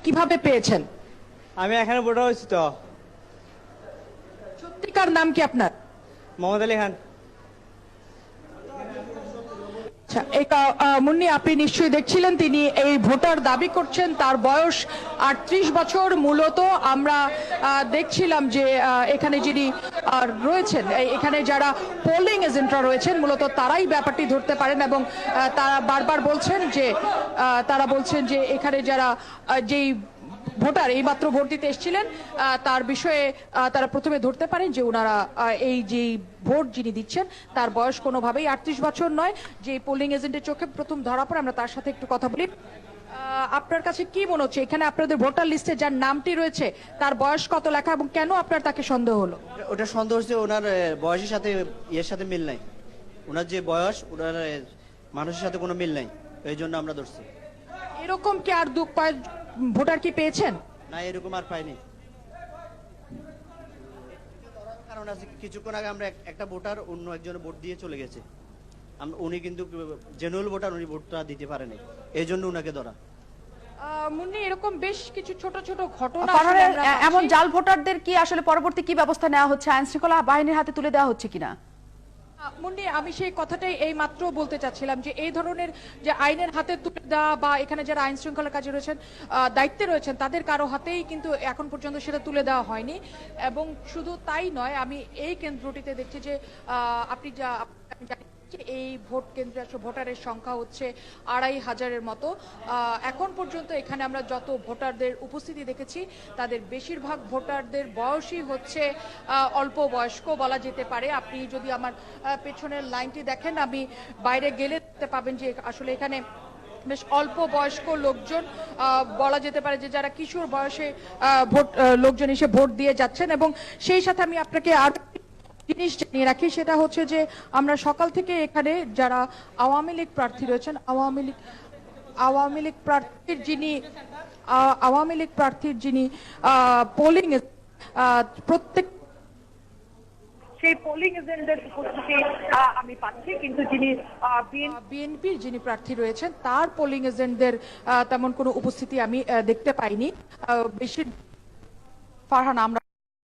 কিভাবে পেয়েছেন? আমি এখানে ভোটার হয়েছি তো। সত্যিকার নাম কি আপনার? মোহাম্মদ আলী খান। আচ্ছা, মুন্নি, আপনি নিশ্চয়ই দেখছিলেন তিনি এই ভোটার দাবি করছেন, তার বয়স ৩৮ বছর। মূলত আমরা দেখছিলাম যে এখানে যিনি রয়েছেন, এখানে যারা পোলিং এজেন্টরা রয়েছেন মূলত তারাই ব্যাপারটি ধরতে পারেন, এবং তারা বারবার বলছেন যে এখানে যারা যেই ভোটার এইমাত্র ভোট দিতে এসেছিলেন তার বিষয়ে তারা প্রথমে ধরতে পারেন যে ওনারা এই যে ভোট যিনি দিচ্ছেন তার বয়স কোনোভাবেই ৩৮ বছর নয়। যে পোলিং এজেন্টের চোখে প্রথম ধরা পড়ে, আমরা তার সাথে একটু কথা বলি। আপনার কাছে কি মনে হচ্ছে, এখানে আপনাদের ভোটার লিস্টে যার নামটি রয়েছে তার বয়স কত লেখা, এবং কেন আপনার তাকে সন্দেহ হলো? ওটা সন্দেহ হচ্ছে ওনার বয়সের সাথে এর সাথে মিল নাই। ওনার যে বয়স, ওনার মানুষের সাথে কোনো মিল নাই, এই জন্য আমরা ধরছি। এরকম কি আর ভোটার কি পেয়েছেন? না, এরকম আর পাইনি। কারণ আছে, কিছুক্ষণ আগে আমরা একটা ভোটার অন্য একজনের ভোট দিয়ে চলে গেছে। উনি কিন্তু জেনুইন ভোটার, উনি ভোটটা দিতে পারেনি, এই জন্য উনাকে ধরা। মুন্নি, এরকম বেশ কিছু ছোট ছোট ঘটনা এমন জাল ভোটারদের কি আসলে পরবর্তী কি ব্যবস্থা নেওয়া হচ্ছে, আইন শৃঙ্খলা বাহিনীর হাতে তুলে দেওয়া হচ্ছে কিনা? মুন্নি, আমি সেই কথাটাই এই মাত্র বলতে চাচ্ছিলাম যে এই ধরনের যে আইনের হাতে তুলে দেওয়া বা এখানে যারা আইন শৃঙ্খলার কাজে রয়েছেন, দায়িত্বে রয়েছেন, তাদের কারো হাতেই কিন্তু এখন পর্যন্ত সেটা তুলে দেওয়া হয়নি। এবং শুধু তাই নয়, আমি এই কেন্দ্রটিতে দেখছি যে আপনি এই ভোট কেন্দ্রে ভোটারের সংখ্যা হচ্ছে ২৫০০-এর মতো। এখন পর্যন্ত এখানে আমরা যত ভোটারদের উপস্থিতি দেখেছি তাদের বেশিরভাগ ভোটারদের বয়সই হচ্ছে অল্প বয়স্ক বলা যেতে পারে। আপনি যদি আমার পেছনের লাইনটি দেখেন, আমি বাইরে গেলে দেখতে পাবেন যে আসলে এখানে বেশ অল্প বয়স্ক লোকজন, বলা যেতে পারে যে যারা কিশোর বয়সে লোকজন এসে ভোট দিয়ে যাচ্ছেন। এবং সেই সাথে আমি আপনাকে আর জিনিস জানিয়ে রাখি, সেটা হচ্ছে যে আমরা সকাল থেকে এখানে যারা আওয়ামী লীগ প্রার্থী রয়েছেন, আওয়ামী লীগ প্রার্থীর যিনি পোলিং প্রত্যেক সেই পোলিং এজেন্টদের উপস্থিতি আমি পাচ্ছি, কিন্তু যিনি বিএনপির যিনি প্রার্থী রয়েছেন তার পোলিং এজেন্টদের তেমন কোনো উপস্থিতি আমি দেখতে পাইনি। বেশি ফারহান, আমরা